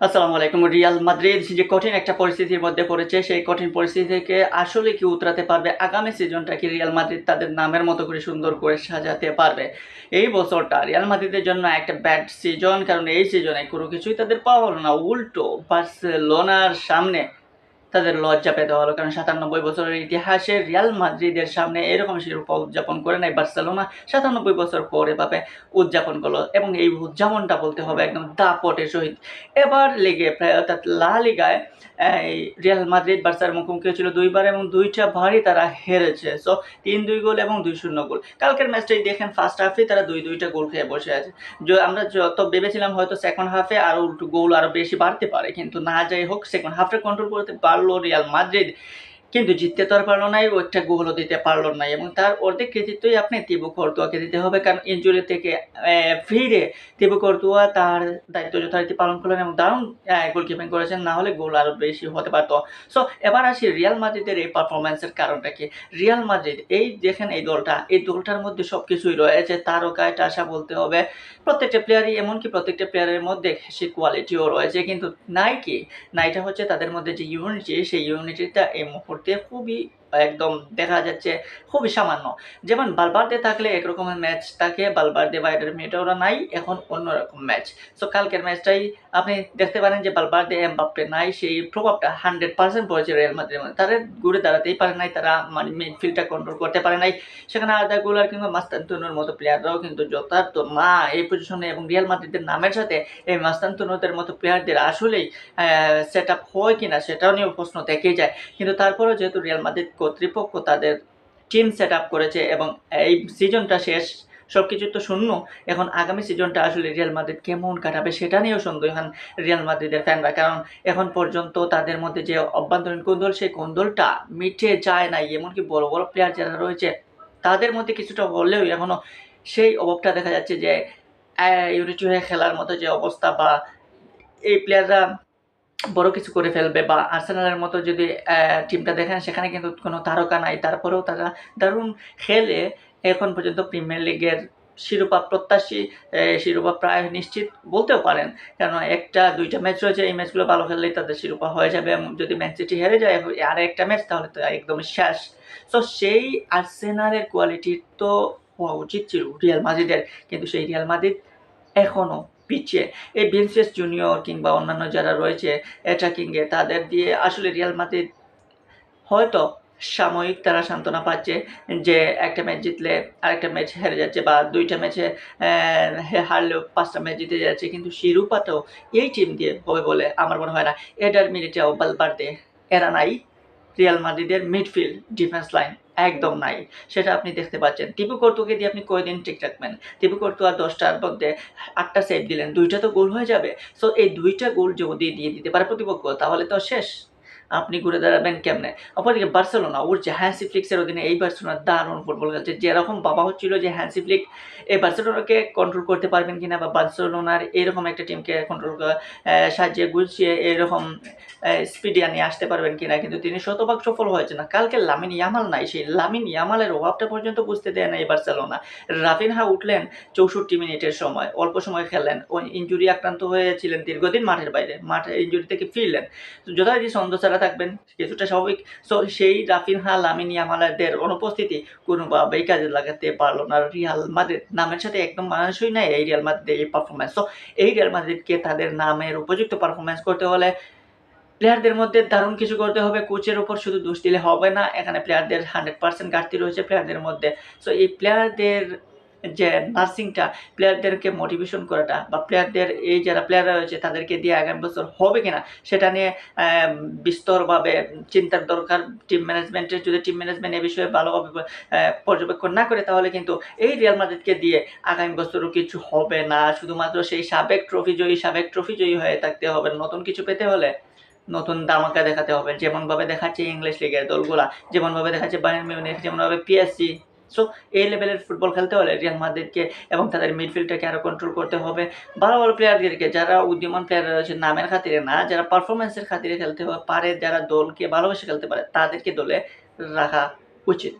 আসসালামু আলাইকুম। Real Madrid যে কঠিন একটা পরিস্থিতির মধ্যে পড়েছে, সেই কঠিন পরিস্থিতি থেকে আসলে কি উতরাতে পারবে? আগামী সিজনটা কি রিয়াল মাদ্রিদ তাদের নামের মতো করে সুন্দর করে সাজাতে পারবে? এই বছরটা রিয়াল মাদ্রিদের জন্য একটা ব্যাড সিজন, কারণ এই সিজনে কোনো কিছুই তাদের পাওয়া হলো না। উল্টো বার্সেলোনার সামনে তাদের লজ্জা পেতে হলো, কারণ ৯৭ বছরের ইতিহাসে রিয়াল মাদ্রিদের সামনে এরকম শিরোপা উদযাপন করে নাই বার্সেলোনা। ৯৭ বছর পর এভাবে উদযাপন করলো, এবং এই উদযাপনটা বলতে হবে একদম দাপটের সহিত। এবার লিগে অর্থাৎ লা লিগায় এই রিয়াল মাদ্রিদ বার্সার মুখোমুখি হয়েছিল দুইবার, এবং দুইটা বারই তারা হেরেছে। সো ৩-২ গোল এবং ২-০ গোল। কালকের ম্যাচটাই দেখেন, ফার্স্ট হাফে তারা ২-২টা গোল খেয়ে বসে আছে। আমরা যত ভেবেছিলাম হয়তো সেকেন্ড হাফে আরও গোল আরও বেশি বাড়তে পারে, কিন্তু না যাই হোক সেকেন্ড হাফটা কন্ট্রোল করতে পারলো রিয়াল মাদ্রিদ, কিন্তু জিততে তো আর পারলো নাই, ওইটা গোলও দিতে পারলো না। এবং তার অর্ধেক কৃতিত্বই আপনি তিবো কর্তুয়াকে দিতে হবে, কারণ ইনজুরি থেকে ফিরে তিবো কর্তুয়া তার দায়িত্ব যথারীতি পালন করলেন এবং দারুণ গোলকিপিং করেছেন, না হলে গোল আরও বেশি হতে পারতো। সো এবার আসি রিয়াল মাদ্রিদের এই পারফরমেন্সের কারণটা কি। রিয়াল মাদ্রিদ এই দেখেন, এই দলটার মধ্যে সব কিছুই রয়েছে, তারকায় টাসা বলতে হবে। প্রত্যেকটা প্লেয়ারই, এমনকি প্রত্যেকটা প্লেয়ারের মধ্যে সে কোয়ালিটিও রয়েছে, কিন্তু নাইটা হচ্ছে তাদের মধ্যে যে ইউনিটি, সেই ইউনিটিটা এই মুহূর্তে খুবই একদম দেখা যাচ্ছে খুবই সামান্য। যেমন বালবার্দে থাকলে একরকমের ম্যাচ থাকে, বালবার্দে বা এটার মেয়েটা নাই, এখন অন্যরকম ম্যাচ। সো কালকের ম্যাচটাই আপনি দেখতে পারেন যে বালবার্দে এমবাপ্পে নাই, সেই প্রভাবটা 100% পড়েছে রিয়াল মাদ্রিদের মধ্যে। তারা ঘুরে দাঁড়াতেই পারে নাই, তারা মানে মিডফিল্ডটা কন্ট্রোল করতে পারে নাই। সেখানে আর্দা গুলার কিংবা মাস্তানতুনোর মতো প্লেয়াররাও কিন্তু যথার্থ না এই পজিশনে, এবং রিয়াল মাদ্রিদের নামের সাথে এই মাস্তানতুনোদের মতো প্লেয়ারদের আসলেই সেট আপ হয় কিনা সেটাও নিয়েও প্রশ্ন থেকেই যায়। কিন্তু তারপরেও যেহেতু রিয়াল মাদ্রিদ কর্তৃপক্ষ তাদের টিম সেট আপ করেছে এবং এই সিজনটা শেষ, সব কিছু তো শূন্য। এখন আগামী সিজনটা আসলে রিয়াল মাদ্রিদ কেমন কাটাবে সেটা নিয়েও সন্দেহান রিয়াল মাদ্রিদের ফ্যানরা, কারণ এখন পর্যন্ত তাদের মধ্যে যে অভ্যন্তরীণ কোন্দল, সেই কোন্দলটা মিটে যায় নাই। এমনকি বড় বড় প্লেয়ার যারা রয়েছে তাদের মধ্যে কিছুটা হলেও এখনও সেই অভাবটা দেখা যাচ্ছে, যে ইউনিটি হয়ে খেলার মতো যে অবস্থা, বা এই প্লেয়াররা বড় কিছু করে ফেলবে, বা আর্সেনালের মতো যদি টিমটা দেখেন, সেখানে কিন্তু কোনো তারকা নাই, তারপরেও তারা দারুণ খেলে এখন পর্যন্ত প্রিমিয়ার লিগের শিরোপা প্রত্যাশী, শিরোপা প্রায় নিশ্চিত বলতেও পারেন। কারণ ১টা-২টা ম্যাচ রয়েছে, এই ম্যাচগুলো ভালো খেললেই তাদের শিরোপা হয়ে যাবে, এবং যদি ম্যান সিটি হেরে যায় আর একটা ম্যাচ, তাহলে তো একদমই শেষ। সো সেই আর্সেনালের কোয়ালিটি তো হওয়া উচিত ছিল রিয়াল মাদ্রিদের, কিন্তু সেই রিয়াল মাদ্রিদ এখনও পিছিয়ে। এই ভিনিসিয়াস জুনিয়র কিংবা অন্যান্য যারা রয়েছে অ্যাটাকিংয়ে, তাদের দিয়ে আসলে রিয়াল মাদ্রিদ হয়তো সাময়িক তারা সান্ত্বনা পাচ্ছে যে একটা ম্যাচ জিতলে আরেকটা ম্যাচ হেরে যাচ্ছে, বা ২টা ম্যাচে হারলেও ৫টা ম্যাচ জিতে যাচ্ছে, কিন্তু শিরোপাটাও এই টিম দিয়ে হবে বলে আমার মনে হয় না। এডার মিলিটাও, ভালভার্দে, এরা নাই। রিয়াল মাদ্রিদের মিডফিল্ড ডিফেন্স লাইন একদম নাই, সেটা আপনি দেখতে পাচ্ছেন। তিবো কর্তুয়াকে দিয়ে আপনি কয়দিন ঠিক রাখবেন? তিবো কর্তুয়া ১০টার মধ্যে ৮টা সেভ দিলেন, ২টা তো গোল হয়ে যাবে। সো এই ২টা গোল যদি দিয়ে দিতে পারে প্রতিপক্ষ, তাহলে তো শেষ। আপনি ঘুরে দাঁড়াবেন কেমনে? অপরদিকে বার্সেলোনা, ওর যে হ্যান্সি ফ্লিক্সের অধীনে এই বার্সেলোনা দারুণ ফুটবল খেলছে। যেরকম ভাবা হচ্ছিল যে হ্যান্সি ফ্লিক এই বার্সেলোনাকে কন্ট্রোল করতে পারবেন কিনা, বা বার্সেলোনার এরকম একটা টিমকে কন্ট্রোল সাজিয়ে গুছিয়ে এরকম স্পিডে নিয়ে আসতে পারবেন কিনা, কিন্তু তিনি শতভাগ সফল হয়েছে না। কালকে লামিন ইয়ামাল নাই, সেই লামিন ইয়ামালের অভাবটা পর্যন্ত বুঝতে দেয় না এই বার্সেলোনা। রাফিনহা উঠলেন ৬৪ মিনিটের সময়, অল্প সময় খেললেন, ইনজুরি আক্রান্ত হয়েছিলেন, দীর্ঘদিন মাঠের বাইরে, মাঠে ইনজুরি থেকে ফিরলেন। যথারীতি ছন্দ ছাড়া থাকবেন, কিছুটা স্বাভাবিক। সো সেই রাফিনহা, লামিন ইয়ামালদের অনুপস্থিতি কোনোভাবেই কাজে লাগাতে পারলো না রিয়াল মাদ্রিদ। নামের সাথে একদম মানানসই নাই এই রিয়াল মাদ্রিদের এই পারফরম্যান্স। সো এই রিয়াল মাদ্রিদকে তাদের নামের উপযুক্ত পারফরম্যান্স করতে হলে প্লেয়ারদের মধ্যে দারুণ কিছু করতে হবে। কোচের উপর শুধু দোষ দিলে হবে না, এখানে প্লেয়ারদের 100% ঘাটতি রয়েছে প্লেয়ারদের মধ্যে। সো এই প্লেয়ারদের যে নার্সিংটা, প্লেয়ারদেরকে মোটিভেশন করাটা, বা প্লেয়ারদের এই যারা প্লেয়াররা রয়েছে তাদেরকে দিয়ে আগামী বছর হবে কিনা সেটা নিয়ে বিস্তরভাবে চিন্তার দরকার টিম ম্যানেজমেন্টের। যদি টিম ম্যানেজমেন্ট এ বিষয়ে ভালোভাবে পর্যবেক্ষণ না করে, তাহলে কিন্তু এই রিয়াল মাদ্রিদকে দিয়ে আগামী বছরও কিছু হবে না। শুধুমাত্র সেই সাবেক ট্রফি জয়ী হয়ে থাকতে হবে। নতুন কিছু পেতে হলে নতুন ধামাকা দেখাতে হবে, যেমনভাবে দেখাচ্ছে ইংলিশ লিগের দলগুলা, যেমনভাবে দেখাচ্ছে বায়ার্ন মিউনিখ, যেমনভাবে পিএসজি। সো এই লেভেলের ফুটবল খেলতে হলে রিয়াল মাদ্রিদকে এবং তাদের মিডফিল্ডটাকে আরও কন্ট্রোল করতে হবে। ভালো ভালো প্লেয়ারদেরকে, যারা উদীয়মান প্লেয়ার রয়েছে নামের খাতিরে না, যারা পারফরমেন্সের খাতিরে খেলতে পারে, যারা দলকে ভালোবেসে খেলতে পারে, তাদেরকে দলে রাখা উচিত।